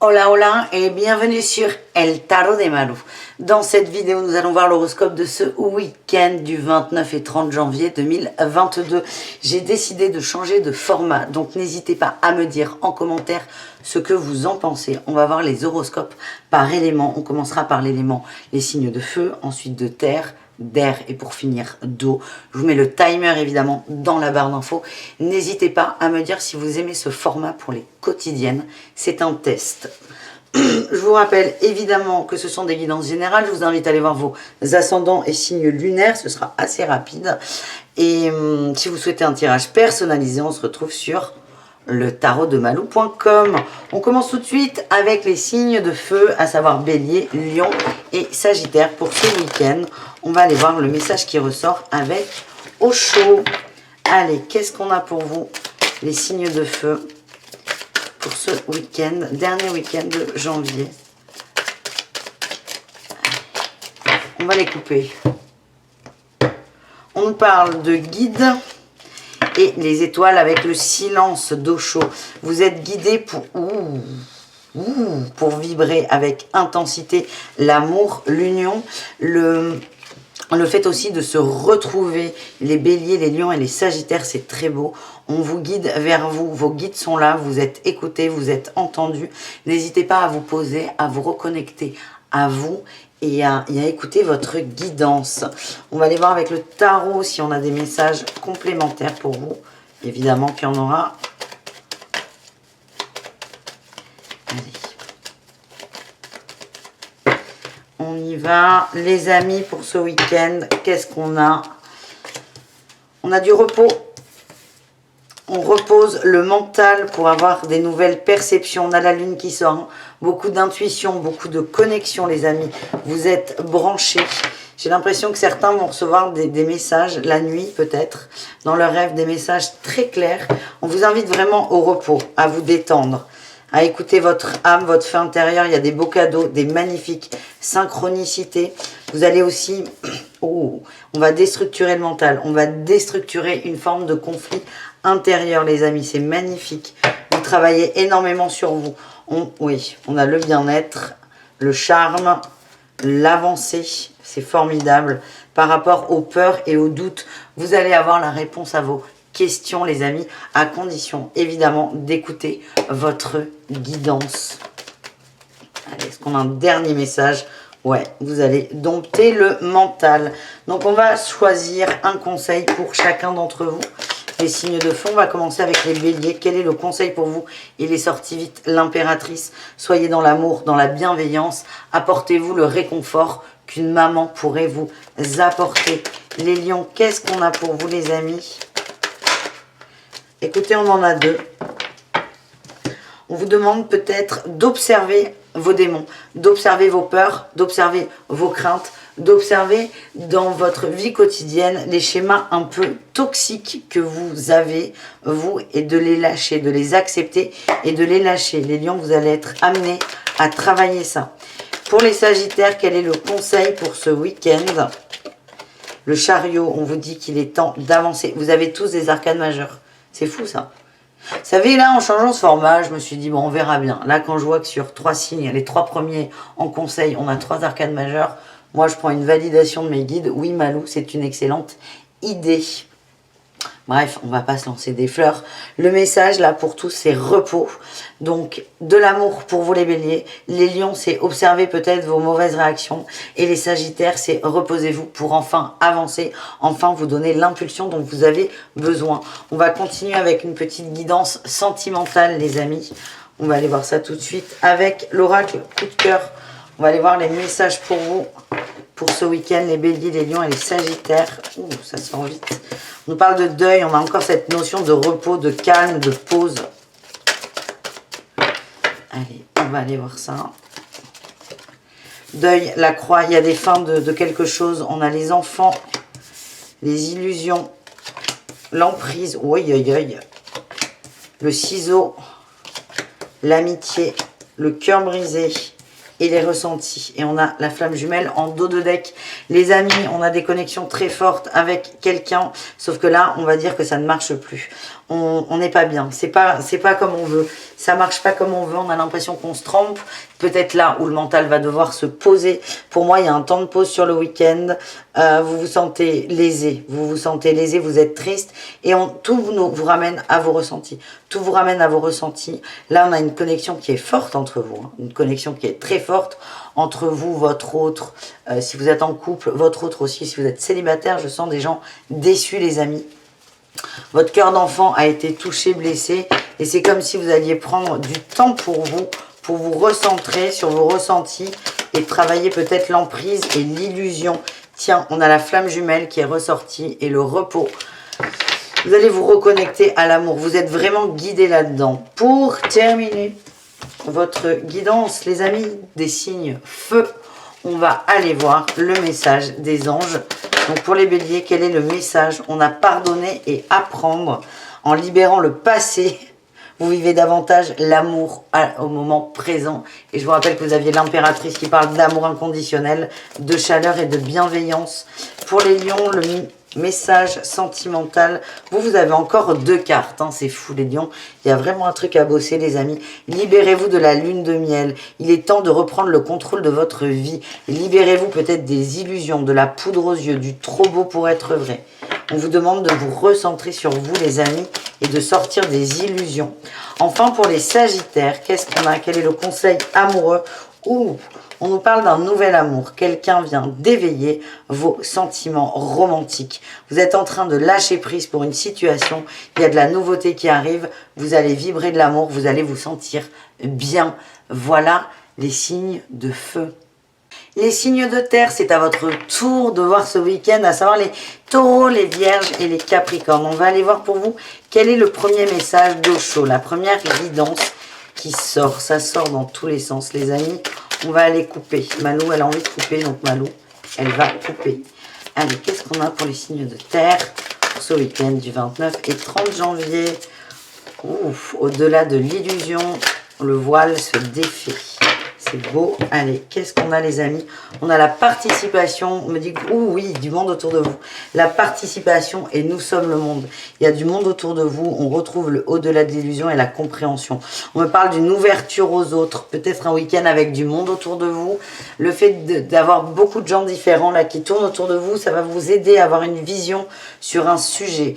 Hola hola et bienvenue sur El Tarot de Malu. Dans cette vidéo, nous allons voir l'horoscope de ce week-end du 29 et 30 janvier 2022. J'ai décidé de changer de format, donc n'hésitez pas à me dire en commentaire ce que vous en pensez. On va voir les horoscopes par élément. On commencera par l'élément les signes de feu, ensuite de terre, d'air et pour finir d'eau. Je vous mets le timer évidemment dans la barre d'infos. N'hésitez pas à me dire si vous aimez ce format pour les quotidiennes. C'est un test. Je vous rappelle évidemment que ce sont des guidances générales. Je vous invite à aller voir vos ascendants et signes lunaires. Ce sera assez rapide. Et si vous souhaitez un tirage personnalisé, on se retrouve sur le tarotdemalou.com. On commence tout de suite avec les signes de feu, à savoir Bélier, Lion et Sagittaire pour ce week-end. On va aller voir le message qui ressort avec Osho. Allez, qu'est-ce qu'on a pour vous, les signes de feu pour ce week-end, dernier week-end de janvier. On va les couper. On nous parle de guide et les étoiles avec le silence d'Osho. Vous êtes guidé pour vibrer avec intensité l'amour, l'union, le fait aussi de se retrouver. Les béliers, les lions et les sagittaires, c'est très beau. On vous guide vers vous. Vos guides sont là. Vous êtes écoutés, vous êtes entendus. N'hésitez pas à vous poser, à vous reconnecter à vous et à écouter votre guidance. On va aller voir avec le tarot si on a des messages complémentaires pour vous. Évidemment qu'il y en aura. Allez. On y va, les amis, pour ce week-end. Qu'est-ce qu'on a? On a du repos. On repose le mental pour avoir des nouvelles perceptions. On a la lune qui sort. Beaucoup d'intuition, beaucoup de connexion, les amis. Vous êtes branchés. J'ai l'impression que certains vont recevoir des messages, la nuit peut-être, dans leur rêve, des messages très clairs. On vous invite vraiment au repos, à vous détendre, à écouter votre âme, votre feu intérieur. Il y a des beaux cadeaux, des magnifiques synchronicités. Vous allez aussi... on va déstructurer le mental. On va déstructurer une forme de conflit intérieur, les amis. C'est magnifique. Vous travaillez énormément sur vous. On a le bien-être, le charme, l'avancée. C'est formidable. Par rapport aux peurs et aux doutes, vous allez avoir la réponse à vos questions, les amis, à condition, évidemment, d'écouter votre guidance. Allez, est-ce qu'on a un dernier message? Ouais, vous allez dompter le mental. Donc, on va choisir un conseil pour chacun d'entre vous. Les signes de feu, on va commencer avec les béliers. Quel est le conseil pour vous? Il est sorti vite, l'impératrice. Soyez dans l'amour, dans la bienveillance. Apportez-vous le réconfort qu'une maman pourrait vous apporter. Les lions, qu'est-ce qu'on a pour vous, les amis? Écoutez, on en a deux. On vous demande peut-être d'observer vos démons, d'observer vos peurs, d'observer vos craintes, d'observer dans votre vie quotidienne les schémas un peu toxiques que vous avez, vous, et de les lâcher, de les accepter et de les lâcher. Les lions, vous allez être amenés à travailler ça. Pour les sagittaires, quel est le conseil pour ce week-end? Le chariot, on vous dit qu'il est temps d'avancer. Vous avez tous des arcanes majeures. C'est fou ça. Vous savez, là, en changeant ce format, je me suis dit, bon, on verra bien. Là, quand je vois que sur 3 signes, les 3 premiers en conseil, on a 3 arcanes majeures, moi, je prends une validation de mes guides. Oui, Malou, c'est une excellente idée. Bref, on ne va pas se lancer des fleurs. Le message, là, pour tous, c'est repos. Donc, de l'amour pour vous, les béliers. Les lions, c'est observer peut-être vos mauvaises réactions. Et les sagittaires, c'est reposez-vous pour enfin avancer, enfin vous donner l'impulsion dont vous avez besoin. On va continuer avec une petite guidance sentimentale, les amis. On va aller voir ça tout de suite avec l'oracle coup de cœur. On va aller voir les messages pour vous, pour ce week-end, les béliers, les lions et les sagittaires. Ouh, ça sent vite. On nous parle de deuil, on a encore cette notion de repos, de calme, de pause. Allez, on va aller voir ça. Deuil, la croix, il y a des fins de quelque chose. On a les enfants, les illusions, l'emprise, le ciseau, l'amitié, le cœur brisé et les ressentis. Et on a la flamme jumelle en dos de deck. Les amis, on a des connexions très fortes avec quelqu'un, sauf que là, on va dire que ça ne marche plus. On n'est pas bien, c'est pas comme on veut, ça marche pas comme on veut, on a l'impression qu'on se trompe. Peut-être là où le mental va devoir se poser. Pour moi, il y a un temps de pause sur le week-end. Vous vous sentez lésé, vous êtes triste et tout vous ramène à vos ressentis. Tout vous ramène à vos ressentis. Là, on a une connexion qui est forte entre vous, hein, une connexion qui est très forte entre vous, votre autre, si vous êtes en couple, votre autre aussi, si vous êtes célibataire. Je sens des gens déçus, les amis. Votre cœur d'enfant a été touché, blessé, et c'est comme si vous alliez prendre du temps pour vous recentrer sur vos ressentis et travailler peut-être l'emprise et l'illusion. Tiens, on a la flamme jumelle qui est ressortie et le repos. Vous allez vous reconnecter à l'amour. Vous êtes vraiment guidé là-dedans. Pour terminer votre guidance, les amis des signes feu, on va aller voir le message des anges. Donc pour les béliers, quel est le message? On a pardonné et apprendre en libérant le passé. Vous vivez davantage l'amour au moment présent. Et je vous rappelle que vous aviez l'impératrice qui parle d'amour inconditionnel, de chaleur et de bienveillance. Pour les lions, le message sentimental. Vous avez encore 2 cartes. Hein, c'est fou les lions. Il y a vraiment un truc à bosser les amis. Libérez-vous de la lune de miel. Il est temps de reprendre le contrôle de votre vie. Libérez-vous peut-être des illusions, de la poudre aux yeux, du trop beau pour être vrai. On vous demande de vous recentrer sur vous les amis et de sortir des illusions. Enfin pour les sagittaires, qu'est-ce qu'on a? Quel est le conseil amoureux? Ouh, on nous parle d'un nouvel amour. Quelqu'un vient d'éveiller vos sentiments romantiques. Vous êtes en train de lâcher prise pour une situation. Il y a de la nouveauté qui arrive. Vous allez vibrer de l'amour. Vous allez vous sentir bien. Voilà les signes de feu. Les signes de terre, c'est à votre tour de voir ce week-end, à savoir les taureaux, les vierges et les capricornes. On va aller voir pour vous quel est le premier message d'eau chaud, la première guidance qui sort. Ça sort dans tous les sens, les amis. On va aller couper. Malou, elle a envie de couper, donc Malou, elle va couper. Allez, qu'est-ce qu'on a pour les signes de terre pour ce week-end du 29 et 30 janvier? Ouf, au-delà de l'illusion, le voile se défait. C'est beau. Allez, qu'est-ce qu'on a les amis? On a la participation. On me dit, ouh oui, du monde autour de vous. La participation et nous sommes le monde. Il y a du monde autour de vous. On retrouve le au-delà de l'illusion et la compréhension. On me parle d'une ouverture aux autres. Peut-être un week-end avec du monde autour de vous. Le fait d'avoir beaucoup de gens différents là qui tournent autour de vous, ça va vous aider à avoir une vision sur un sujet.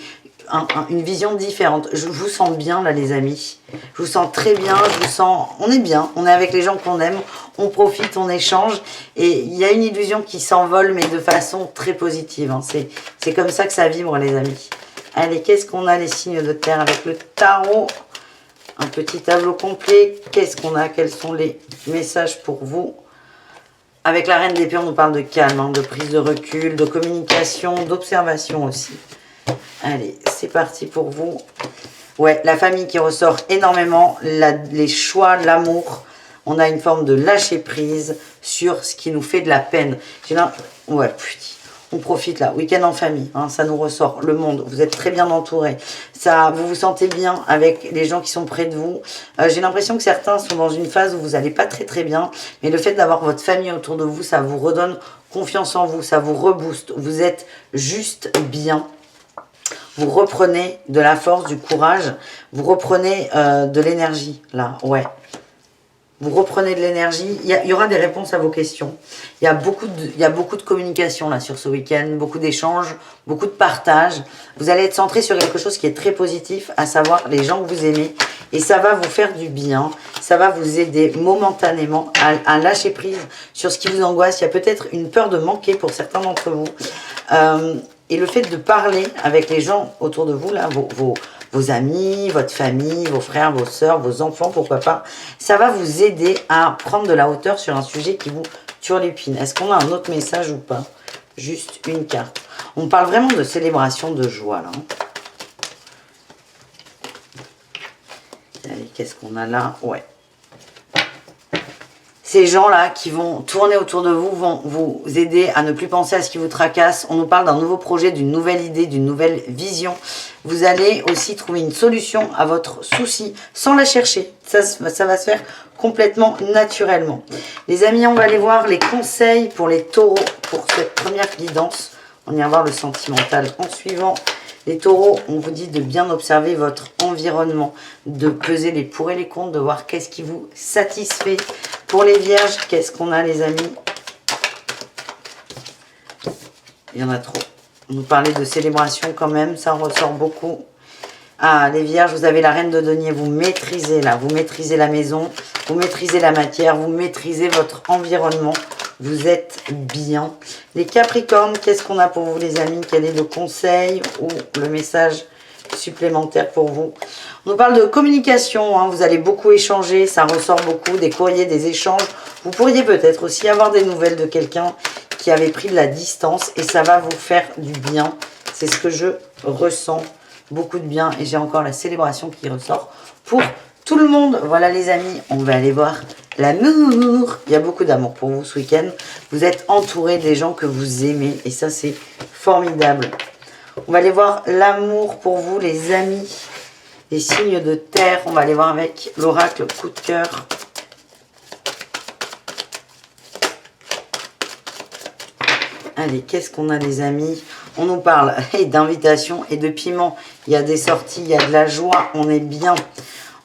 Une vision différente. Je vous sens bien là les amis. Je vous sens très bien. Je vous sens... On est bien. On est avec les gens qu'on aime. On profite, on échange. Et il y a une illusion qui s'envole mais de façon très positive. Hein. C'est comme ça que ça vibre les amis. Allez, qu'est-ce qu'on a les signes de terre avec le tarot? Un petit tableau complet. Qu'est-ce qu'on a? Quels sont les messages pour vous? Avec la reine d'épée, on nous parle de calme, hein, de prise de recul, de communication, d'observation aussi. Allez, c'est parti pour vous. Ouais, la famille qui ressort énormément, les choix, l'amour. On a une forme de lâcher prise sur ce qui nous fait de la peine. Ouais, putain, on profite là. Week-end en famille, hein, ça nous ressort. Le monde, vous êtes très bien entourés. Vous vous sentez bien avec les gens qui sont près de vous. J'ai l'impression que certains sont dans une phase où vous n'allez pas très très bien. Mais le fait d'avoir votre famille autour de vous, ça vous redonne confiance en vous. Ça vous rebooste. Vous êtes juste bien. Vous reprenez de la force, du courage. Vous reprenez de l'énergie, là, ouais. Vous reprenez de l'énergie. Il y aura des réponses à vos questions. Il y a beaucoup de communication, là, sur ce week-end. Beaucoup d'échanges, beaucoup de partage. Vous allez être centré sur quelque chose qui est très positif, à savoir les gens que vous aimez. Et ça va vous faire du bien. Ça va vous aider momentanément à lâcher prise sur ce qui vous angoisse. Il y a peut-être une peur de manquer pour certains d'entre vous. Et le fait de parler avec les gens autour de vous, là, vos amis, votre famille, vos frères, vos sœurs, vos enfants, pourquoi pas, ça va vous aider à prendre de la hauteur sur un sujet qui vous turlupine. Est-ce qu'on a un autre message ou pas? Juste une carte. On parle vraiment de célébration, de joie, là. Allez, qu'est-ce qu'on a là? Ouais. Ces gens-là qui vont tourner autour de vous vont vous aider à ne plus penser à ce qui vous tracasse. On nous parle d'un nouveau projet, d'une nouvelle idée, d'une nouvelle vision. Vous allez aussi trouver une solution à votre souci sans la chercher. Ça va se faire complètement naturellement. Les amis, on va aller voir les conseils pour les taureaux pour cette première guidance. On ira voir le sentimental en suivant. Les taureaux, on vous dit de bien observer votre environnement, de peser les pour et les contre, de voir qu'est-ce qui vous satisfait. Pour les vierges, qu'est-ce qu'on a les amis? Il y en a trop. On nous parlait de célébration quand même, ça ressort beaucoup. Ah, les vierges, vous avez la reine de denier, vous maîtrisez là, vous maîtrisez la maison, vous maîtrisez la matière, vous maîtrisez votre environnement. Vous êtes bien. Les capricornes, qu'est-ce qu'on a pour vous les amis? Quel est le conseil ou le message supplémentaire pour vous? On nous parle de communication, hein, vous allez beaucoup échanger, ça ressort beaucoup, des courriers, des échanges. Vous pourriez peut-être aussi avoir des nouvelles de quelqu'un qui avait pris de la distance et ça va vous faire du bien. C'est ce que je ressens, beaucoup de bien et j'ai encore la célébration qui ressort pour tout le monde. Voilà les amis, on va aller voir l'amour. Il y a beaucoup d'amour pour vous ce week-end. Vous êtes entouré des gens que vous aimez et ça c'est formidable. On va aller voir l'amour pour vous les amis. Les signes de terre, on va aller voir avec l'oracle coup de cœur. Allez, qu'est-ce qu'on a les amis? On nous parle d'invitation et de piment. Il y a des sorties, il y a de la joie, on est bien.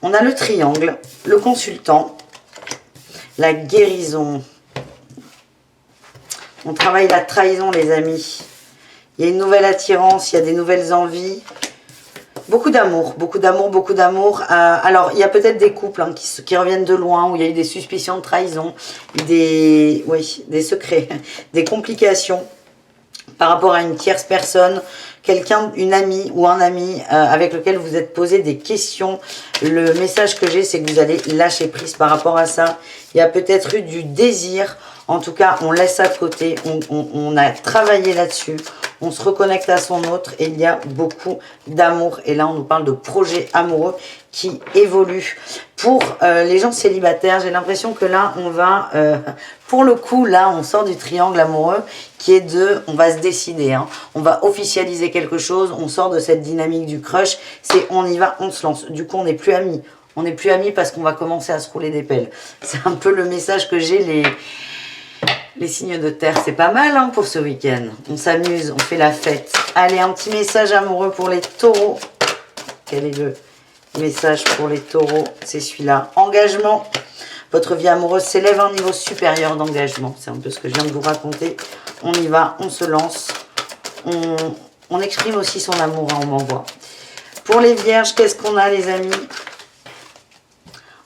On a le triangle, le consultant, la guérison. On travaille la trahison les amis. Il y a une nouvelle attirance, il y a des nouvelles envies. Beaucoup d'amour, beaucoup d'amour, beaucoup d'amour. Alors, il y a peut-être des couples hein, qui reviennent de loin, où il y a eu des suspicions de trahison, des secrets, des complications par rapport à une tierce personne, quelqu'un, une amie ou un ami avec lequel vous êtes posé des questions. Le message que j'ai, c'est que vous allez lâcher prise par rapport à ça. Il y a peut-être eu du désir. En tout cas, on laisse à côté, on a travaillé là-dessus, on se reconnecte à son autre et il y a beaucoup d'amour. Et là, on nous parle de projets amoureux qui évoluent. Pour les gens célibataires, j'ai l'impression que là, on va, pour le coup, là, on sort du triangle amoureux qui est on va se décider, hein. On va officialiser quelque chose, on sort de cette dynamique du crush, c'est on y va, on se lance. Du coup, on n'est plus amis. On n'est plus amis parce qu'on va commencer à se rouler des pelles. C'est un peu le message que j'ai, les signes de terre, c'est pas mal hein, pour ce week-end. On s'amuse, on fait la fête. Allez, un petit message amoureux pour les taureaux. Quel est le message pour les taureaux? C'est celui-là. Engagement. Votre vie amoureuse s'élève à un niveau supérieur d'engagement. C'est un peu ce que je viens de vous raconter. On y va, on se lance. On exprime aussi son amour, hein, on m'envoie. Pour les vierges, qu'est-ce qu'on a les amis?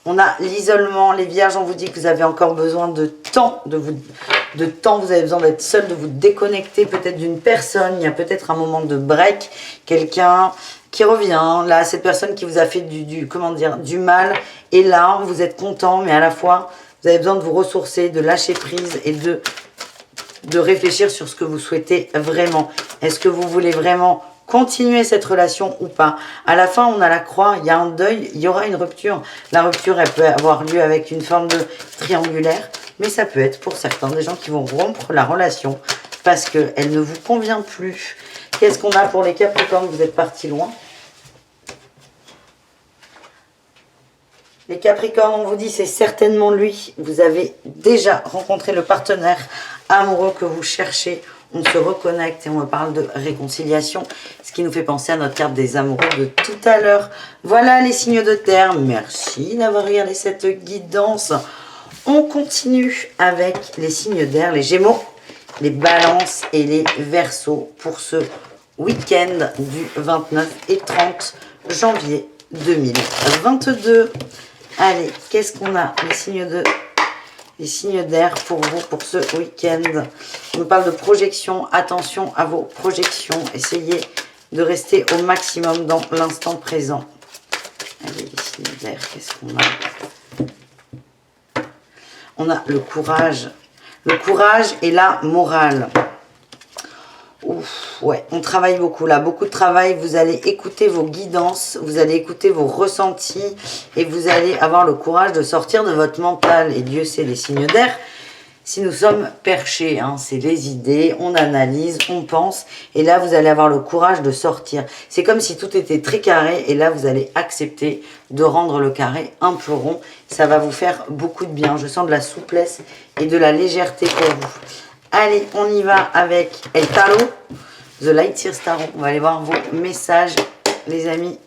On a l'isolement. Les vierges, on vous dit que vous avez encore besoin de temps, vous avez besoin d'être seul, de vous déconnecter peut-être d'une personne. Il y a peut-être un moment de break, quelqu'un qui revient, là, cette personne qui vous a fait du mal. Et là, vous êtes content, mais à la fois, vous avez besoin de vous ressourcer, de lâcher prise et de réfléchir sur ce que vous souhaitez vraiment. Est-ce que vous voulez vraiment continuer cette relation ou pas? À la fin, on a la croix, il y a un deuil, il y aura une rupture. La rupture, elle peut avoir lieu avec une forme de triangulaire, mais ça peut être pour certains des gens qui vont rompre la relation parce qu'elle ne vous convient plus. Qu'est-ce qu'on a pour les Capricornes? Vous êtes partis loin. Les Capricornes, on vous dit, c'est certainement lui. Vous avez déjà rencontré le partenaire amoureux que vous cherchez. On se reconnecte et on me parle de réconciliation, ce qui nous fait penser à notre carte des amoureux de tout à l'heure. Voilà les signes de terre. Merci d'avoir regardé cette guidance. On continue avec les signes d'air, les Gémeaux, les Balances et les Verseaux pour ce week-end du 29 et 30 janvier 2022. Allez, qu'est-ce qu'on a? Les signes d'air pour vous pour ce week-end. On nous parle de projection. Attention à vos projections. Essayez de rester au maximum dans l'instant présent. Allez, les signes d'air, qu'est-ce qu'on a? On a le courage. Le courage et la morale. Ouf, ouais, on travaille beaucoup là, beaucoup de travail. Vous allez écouter vos guidances, vous allez écouter vos ressentis et vous allez avoir le courage de sortir de votre mental. Et Dieu sait les signes d'air. Si nous sommes perchés, hein, c'est les idées, on analyse, on pense, et là vous allez avoir le courage de sortir. C'est comme si tout était très carré, et là vous allez accepter de rendre le carré un peu rond. Ça va vous faire beaucoup de bien. Je sens de la souplesse et de la légèreté pour vous. Allez, on y va avec El Tarot, The Light Seers Tarot. On va aller voir vos messages, les amis.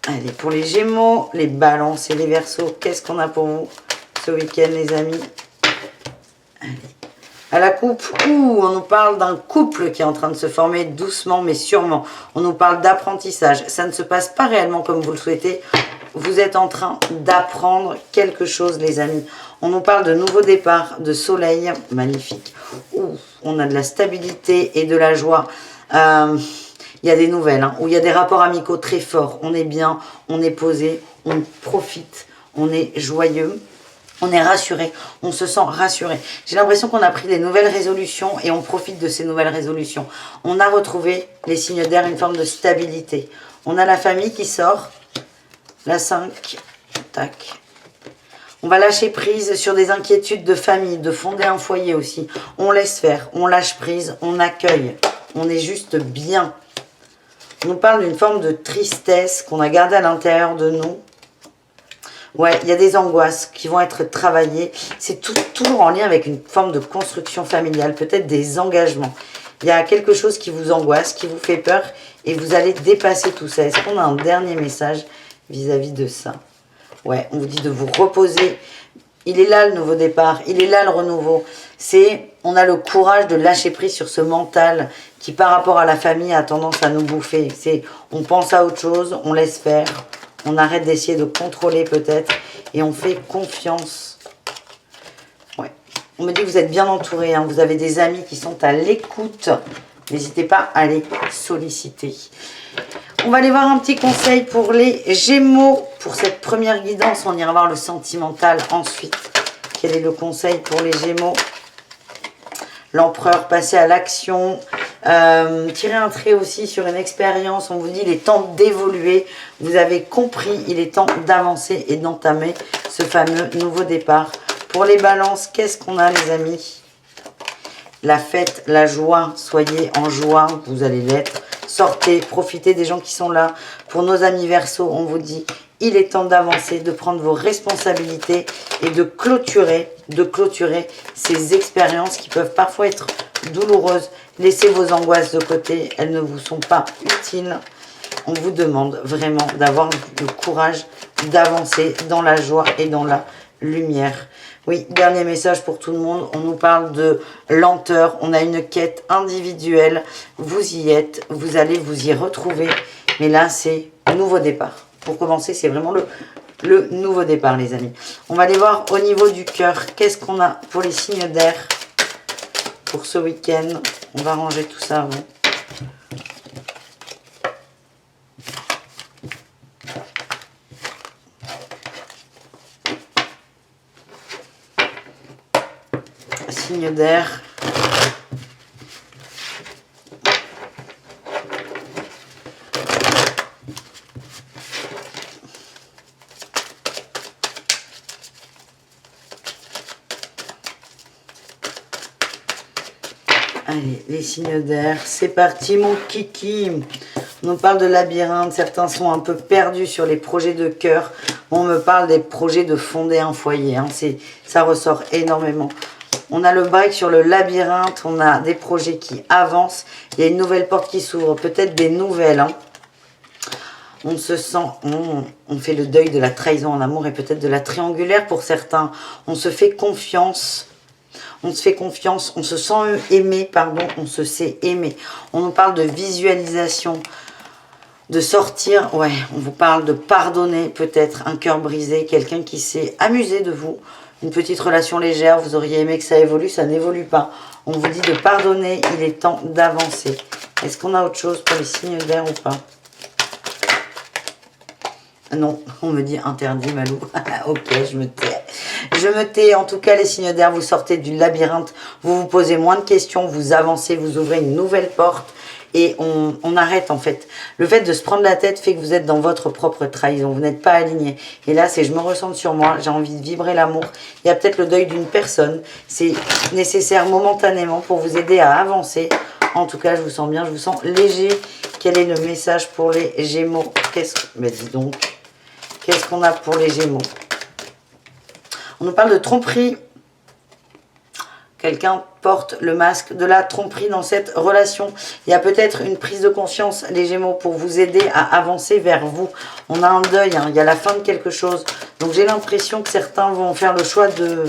Allez, pour les Gémeaux, les Balances et les Verseaux, qu'est-ce qu'on a pour vous ce week-end, les amis? Allez. À la coupe, on nous parle d'un couple qui est en train de se former doucement mais sûrement. On nous parle d'apprentissage. Ça ne se passe pas réellement comme vous le souhaitez. Vous êtes en train d'apprendre quelque chose, les amis. On nous parle de nouveau départ, de soleil, magnifique. On a de la stabilité et de la joie. Il y a des nouvelles, hein, où il y a des rapports amicaux très forts. On est bien, on est posé, on profite, on est joyeux. On est rassuré, on se sent rassuré. J'ai l'impression qu'on a pris des nouvelles résolutions et on profite de ces nouvelles résolutions. On a retrouvé, les signes d'air, une forme de stabilité. On a la famille qui sort. La 5. Tac. On va lâcher prise sur des inquiétudes de famille, de fonder un foyer aussi. On laisse faire, on lâche prise, on accueille. On est juste bien. On nous parle d'une forme de tristesse qu'on a gardée à l'intérieur de nous. Ouais, il y a des angoisses qui vont être travaillées. C'est toujours en lien avec une forme de construction familiale, peut-être des engagements. Il y a quelque chose qui vous angoisse, qui vous fait peur et vous allez dépasser tout ça. Est-ce qu'on a un dernier message vis-à-vis de ça? Ouais, on vous dit de vous reposer. Il est là le nouveau départ, il est là le renouveau. On a le courage de lâcher prise sur ce mental qui par rapport à la famille a tendance à nous bouffer. On pense à autre chose, on laisse faire. On arrête d'essayer de contrôler peut-être et on fait confiance. Ouais. On me dit que vous êtes bien entouré, hein. Vous avez des amis qui sont à l'écoute. N'hésitez pas à les solliciter. On va aller voir un petit conseil pour les Gémeaux. Pour cette première guidance, on ira voir le sentimental ensuite. Quel est le conseil pour les Gémeaux? L'empereur, passer à l'action. Tirer un trait aussi sur une expérience. On vous dit il est temps d'évoluer. Vous avez compris, il est temps d'avancer et d'entamer ce fameux nouveau départ. Pour les balances, qu'est-ce qu'on a, les amis? La fête, la joie. Soyez en joie, vous allez l'être. Sortez, profitez des gens qui sont là. Pour nos amis Verseaux, on vous dit il est temps d'avancer, de prendre vos responsabilités et de clôturer ces expériences qui peuvent parfois être douloureuses. Laissez vos angoisses de côté, elles ne vous sont pas utiles. On vous demande vraiment d'avoir le courage d'avancer dans la joie et dans la lumière. Oui, dernier message pour tout le monde. On nous parle de lenteur. On a une quête individuelle. Vous y êtes. Vous allez vous y retrouver. Mais là, c'est nouveau départ. Pour commencer, c'est vraiment le nouveau départ, les amis. On va aller voir au niveau du cœur. Qu'est-ce qu'on a pour les signes d'air pour ce week-end? On va ranger tout ça avant. Signe d'air. Allez, les signes d'air, c'est parti mon kiki. On nous parle de labyrinthe, certains sont un peu perdus sur les projets de cœur. On me parle des projets de fonder un foyer, hein. Ça ressort énormément. On a le break sur le labyrinthe, on a des projets qui avancent. Il y a une nouvelle porte qui s'ouvre, peut-être des nouvelles. Hein. On se sent, on fait le deuil de la trahison en amour et peut-être de la triangulaire pour certains. On se fait confiance. On se fait confiance, on se sent aimé, pardon, on se sait aimer. On nous parle de visualisation, de sortir, ouais, on vous parle de pardonner peut-être un cœur brisé, quelqu'un qui s'est amusé de vous, une petite relation légère, vous auriez aimé que ça évolue, ça n'évolue pas. On vous dit de pardonner, il est temps d'avancer. Est-ce qu'on a autre chose pour les signes d'air ou pas? Non, on me dit interdit, Malou. Ok, je me tais. Je me tais. En tout cas, les signes d'air, vous sortez du labyrinthe. Vous vous posez moins de questions. Vous avancez. Vous ouvrez une nouvelle porte. et on arrête en fait. Le fait de se prendre la tête fait que vous êtes dans votre propre trahison, vous n'êtes pas aligné. Et là, c'est je me ressens sur moi, j'ai envie de vibrer l'amour. Il y a peut-être le deuil d'une personne, c'est nécessaire momentanément pour vous aider à avancer. En tout cas, je vous sens bien, je vous sens léger. Quel est le message pour les Gémeaux? Mais dis donc, qu'est-ce qu'on a pour les Gémeaux? On nous parle de tromperie. Quelqu'un porte le masque de la tromperie dans cette relation. Il y a peut-être une prise de conscience, les Gémeaux, pour vous aider à avancer vers vous. On a un deuil, hein, il y a la fin de quelque chose. Donc j'ai l'impression que certains vont faire le choix de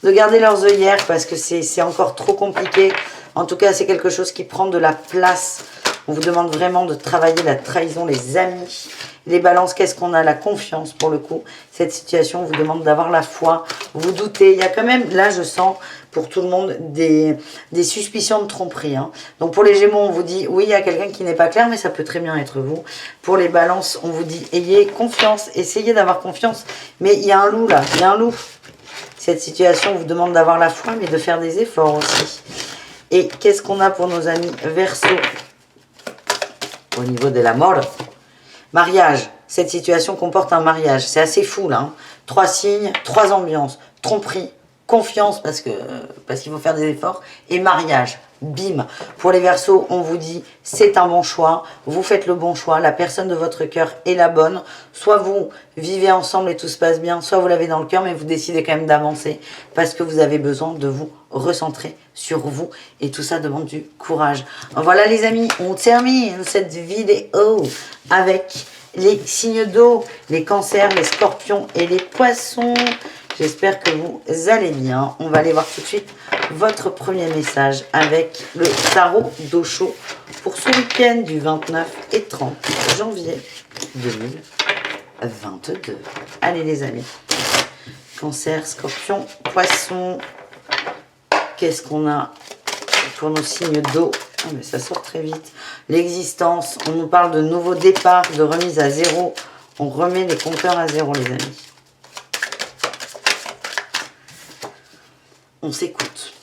garder leurs œillères parce que c'est encore trop compliqué. En tout cas, c'est quelque chose qui prend de la place. On vous demande vraiment de travailler la trahison, les amis. Les balances, qu'est-ce qu'on a? La confiance pour le coup. Cette situation vous demande d'avoir la foi. Vous doutez. Il y a quand même, là je sens pour tout le monde des suspicions de tromperie. Hein. Donc pour les Gémeaux, on vous dit, oui, il y a quelqu'un qui n'est pas clair, mais ça peut très bien être vous. Pour les balances, on vous dit, ayez confiance, essayez d'avoir confiance. Mais il y a un loup là, il y a un loup. Cette situation vous demande d'avoir la foi, mais de faire des efforts aussi. Et qu'est-ce qu'on a pour nos amis Verseau? Au niveau de la mort, mariage. Cette situation comporte un mariage. C'est assez fou là. Hein. 3 signes, 3 ambiances. Tromperie, confiance parce qu'il faut faire des efforts. Et mariage. Bim. Pour les Verseaux, on vous dit c'est un bon choix. Vous faites le bon choix. La personne de votre cœur est la bonne. Soit vous vivez ensemble et tout se passe bien. Soit vous l'avez dans le cœur mais vous décidez quand même d'avancer. Parce que vous avez besoin de vous recentrer sur vous. Et tout ça demande du courage. Voilà les amis, on termine cette vidéo avec les signes d'eau, les cancers, les scorpions et les poissons. J'espère que vous allez bien. On va aller voir tout de suite votre premier message avec le tarot d'Osho pour ce week-end du 29 et 30 janvier 2022. Allez les amis. Cancer, scorpion, poisson. Qu'est-ce qu'on a pour nos signes d'eau? Ah, mais ça sort très vite. L'existence, on nous parle de nouveau départ, de remise à zéro. On remet les compteurs à zéro, les amis. On s'écoute.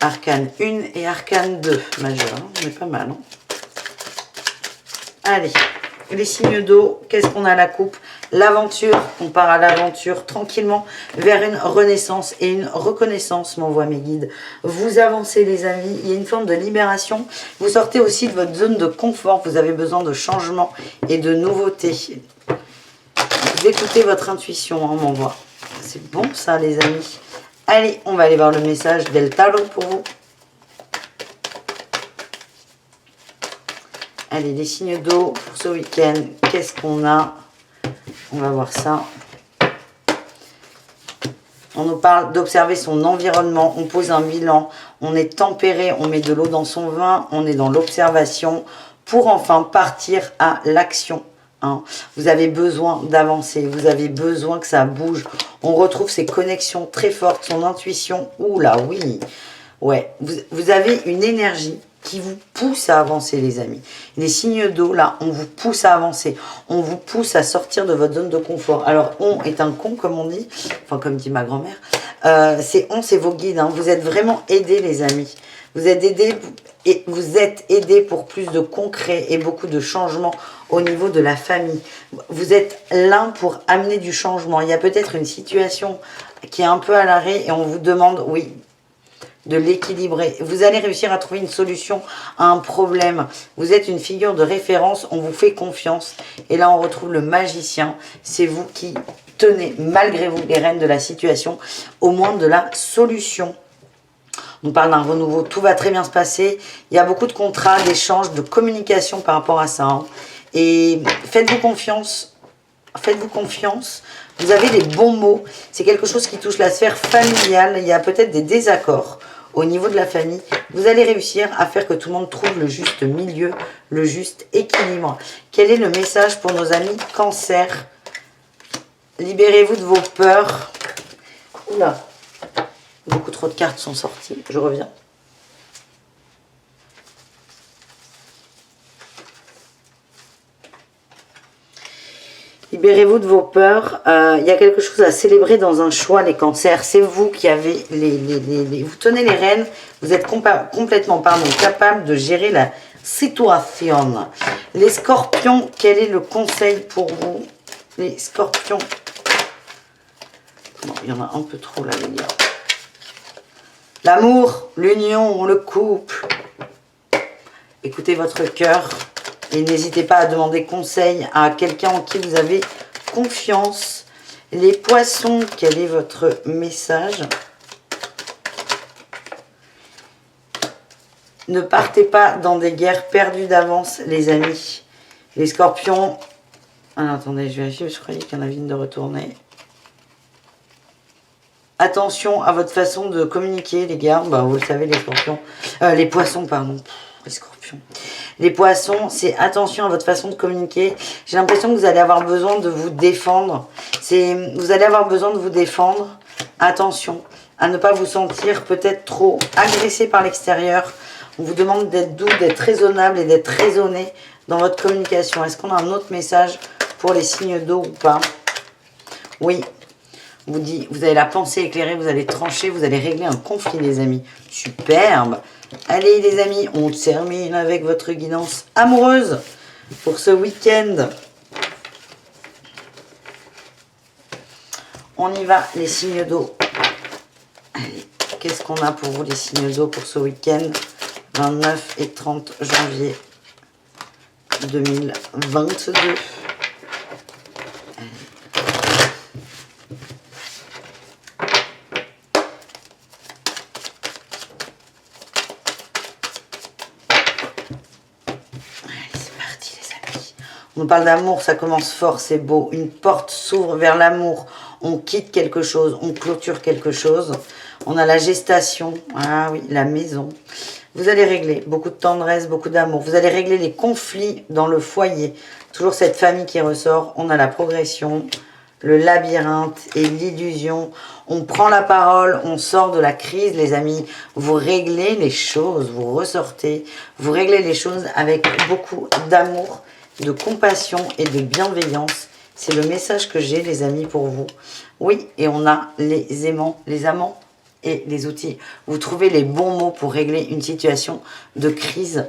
Arcane 1 et Arcane 2 majeur. On est pas mal. Hein, allez, les signes d'eau, qu'est-ce qu'on a à la coupe? L'aventure, on part à l'aventure tranquillement vers une renaissance et une reconnaissance, m'envoie mes guides. Vous avancez les amis, il y a une forme de libération. Vous sortez aussi de votre zone de confort, vous avez besoin de changement et de nouveautés. Vous écoutez votre intuition, on m'envoie. C'est bon ça les amis. Allez, on va aller voir le message del tarot pour vous. Allez, les signes d'eau pour ce week-end, qu'est-ce qu'on a? On va voir ça. On nous parle d'observer son environnement. On pose un bilan. On est tempéré. On met de l'eau dans son vin. On est dans l'observation pour enfin partir à l'action. Hein. Vous avez besoin d'avancer. Vous avez besoin que ça bouge. On retrouve ses connexions très fortes. Son intuition. Ouh là, oui. Ouais. Vous avez une énergie qui vous pousse à avancer les amis. Les signes d'eau là, on vous pousse à avancer, on vous pousse à sortir de votre zone de confort. Alors on est un con comme on dit, enfin comme dit ma grand-mère, c'est vos guides, hein. Vous êtes vraiment aidés les amis. Vous êtes aidés pour plus de concret et beaucoup de changements au niveau de la famille. Vous êtes l'un pour amener du changement. Il y a peut-être une situation qui est un peu à l'arrêt et on vous demande, oui, de l'équilibrer. Vous allez réussir à trouver une solution à un problème. Vous êtes une figure de référence, on vous fait confiance. Et là, on retrouve le magicien. C'est vous qui tenez, malgré vous, les rênes de la situation, au moins de la solution. On parle d'un renouveau, tout va très bien se passer. Il y a beaucoup de contrats, d'échanges, de communication par rapport à ça. Hein. Et faites-vous confiance. Faites-vous confiance. Vous avez les bons mots. C'est quelque chose qui touche la sphère familiale. Il y a peut-être des désaccords au niveau de la famille. Vous allez réussir à faire que tout le monde trouve le juste milieu, le juste équilibre. Quel est le message pour nos amis Cancer? Libérez-vous de vos peurs. Oula, beaucoup trop de cartes sont sorties. Je reviens. Libérez-vous de vos peurs. Il y a quelque chose à célébrer dans un choix, les cancers. C'est vous qui avez vous tenez les rênes. Vous êtes complètement capable de gérer la situation. Les scorpions, quel est le conseil pour vous? Les scorpions. Non, il y en a un peu trop là, les gars. L'amour, l'union, le couple. Écoutez votre cœur. Et n'hésitez pas à demander conseil à quelqu'un en qui vous avez confiance. Les poissons, quel est votre message? Ne partez pas dans des guerres perdues d'avance, les amis. Les scorpions... Ah, attendez, je vérifie, je croyais qu'il y en avait une de retourner. Attention à votre façon de communiquer, les gars. Bah, vous le savez, les scorpions. Les poissons, pardon. Les scorpions. Les poissons, c'est attention à votre façon de communiquer. J'ai l'impression que vous allez avoir besoin de vous défendre. Vous allez avoir besoin de vous défendre. Attention à ne pas vous sentir peut-être trop agressé par l'extérieur. On vous demande d'être doux, d'être raisonnable et d'être raisonné dans votre communication. Est-ce qu'on a un autre message pour les signes d'eau ou pas? Oui. On vous dit, vous avez la pensée éclairée, vous allez trancher, vous allez régler un conflit, les amis. Superbe. Allez, les amis, on termine avec votre guidance amoureuse pour ce week-end. On y va, les signes d'eau. Allez, qu'est-ce qu'on a pour vous, les signes d'eau, pour ce week-end 29 et 30 janvier 2022. On nous parle d'amour, ça commence fort, c'est beau. Une porte s'ouvre vers l'amour. On quitte quelque chose, on clôture quelque chose. On a la gestation, ah oui, la maison. Vous allez régler beaucoup de tendresse, beaucoup d'amour. Vous allez régler les conflits dans le foyer. Toujours cette famille qui ressort. On a la progression, le labyrinthe et l'illusion. On prend la parole, on sort de la crise, les amis. Vous réglez les choses, vous ressortez. Vous réglez les choses avec beaucoup d'amour, de compassion et de bienveillance. C'est le message que j'ai, les amis, pour vous. Oui, et on a les aimants, les amants et les outils. Vous trouvez les bons mots pour régler une situation de crise.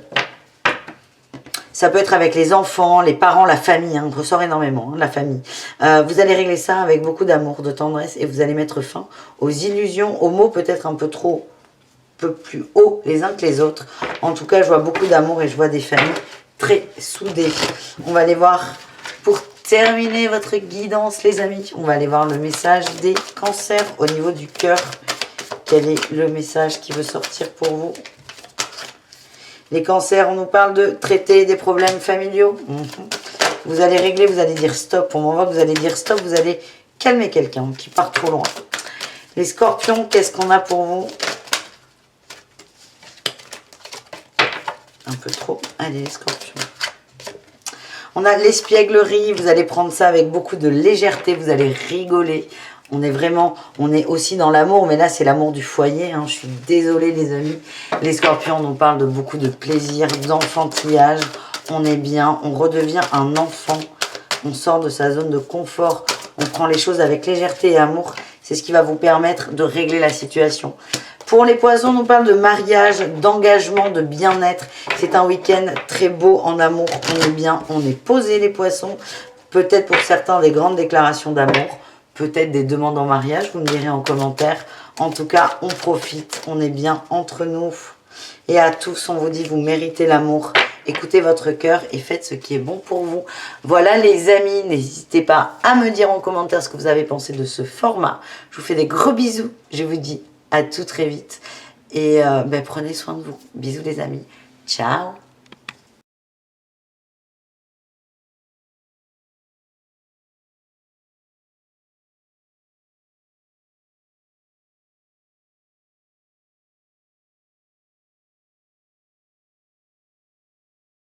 Ça peut être avec les enfants, les parents, la famille. On ressort énormément, la famille. Vous allez régler ça avec beaucoup d'amour, de tendresse. Et vous allez mettre fin aux illusions, aux mots peut-être un peu plus hauts les uns que les autres. En tout cas, je vois beaucoup d'amour et je vois des familles très soudées. On va aller voir, pour terminer votre guidance, les amis, on va aller voir le message des cancers au niveau du cœur. Quel est le message qui veut sortir pour vous? Les cancers, on nous parle de traiter des problèmes familiaux. Vous allez régler, vous allez dire stop. On m'envoie que vous allez dire stop, vous allez calmer quelqu'un qui part trop loin. Les scorpions, qu'est-ce qu'on a pour vous? Un peu trop. Allez, les scorpions. On a l'espièglerie. Vous allez prendre ça avec beaucoup de légèreté. Vous allez rigoler. On est aussi dans l'amour, mais là, c'est l'amour du foyer. Je suis désolée, les amis. Les scorpions, on nous parle de beaucoup de plaisir, d'enfantillage. On est bien, on redevient un enfant. On sort de sa zone de confort. On prend les choses avec légèreté et amour. C'est ce qui va vous permettre de régler la situation. Pour les poissons, on nous parle de mariage, d'engagement, de bien-être. C'est un week-end très beau en amour. On est bien, on est posé, les poissons. Peut-être pour certains des grandes déclarations d'amour. Peut-être des demandes en mariage, vous me direz en commentaire. En tout cas, on profite, on est bien entre nous. Et à tous, on vous dit, vous méritez l'amour. Écoutez votre cœur et faites ce qui est bon pour vous. Voilà, les amis, n'hésitez pas à me dire en commentaire ce que vous avez pensé de ce format. Je vous fais des gros bisous. Je vous dis à tout très vite. Et prenez soin de vous. Bisous, les amis. Ciao.